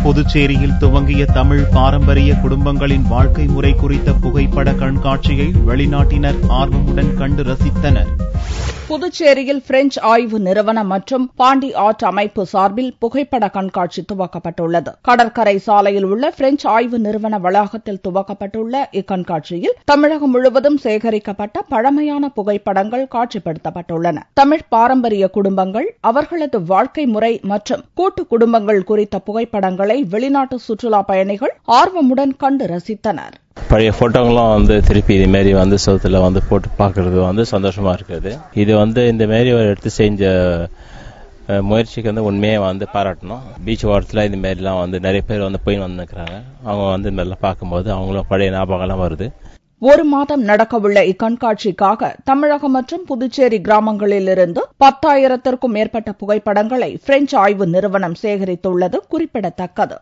புதுச்சேரியில் துவங்கிய தமிழ் பாரம்பரிய குடும்பங்களின் வாழ்க்கை முறை குறித்த புகைப்பட கண்காட்சியை வெளிநாட்டினர் ஆர்வமுடன் கண்டு ரசித்தனர். புதுச்சேரியில் பிரெஞ்சு ஆய்வு நிறுவனம் மற்றும் பாண்டி ஆர்ட் அமைப்பு சார்பில் புகைப்பட கண்காட்சி துவக்கப்பட்டுள்ளது. கடற்கரை சாலையில் உள்ள பிரெஞ்சு ஆய்வு நிறுவன வளாகத்தில் துவக்கப்பட்டுள்ள இக்கண்காட்சியில் தமிழகம் முழுவதும் சேகரிக்கப்பட்ட பழமையான புகைப்படங்கள் காட்சிப்படுத்தப்பட்டுள்ளன. தமிழ் பாரம்பரிய குடும்பங்கள், அவர்களது வாழ்க்கை முறை மற்றும் கூட்டு குடும்பங்கள் குறித்த புகைப்படங்களை வெளிநாட்டு சுற்றுலா பயணிகள் ஆர்வமுடன் கண்டு ரசித்தனர். பழைய போட்டோங்களும் திருப்பி இது மாதிரி சவுத்துல போட்டு பார்க்கறது சந்தோஷமா இருக்குது. இது இந்த மாதிரி ஒரு எடுத்து செஞ்ச முயற்சிக்கு உண்மையே பாராட்டணும். பீச் ஓரத்தில் இந்த மாதிரிலாம் நிறைய பேர் போய் வந்துக்கிறாங்க. அவங்க இந்த மாதிரிலாம் பார்க்கும்போது அவங்களும் பழைய ஞாபகம்லாம் வருது. ஒரு மாதம் நடக்கவுள்ள இக்கண்காட்சிக்காக தமிழகம் மற்றும் புதுச்சேரி கிராமங்களிலிருந்து 10,000த்திற்கும் மேற்பட்ட புகைப்படங்களை பிரெஞ்சு ஆய்வு நிறுவனம் சேகரித்துள்ளது குறிப்பிடத்தக்கது.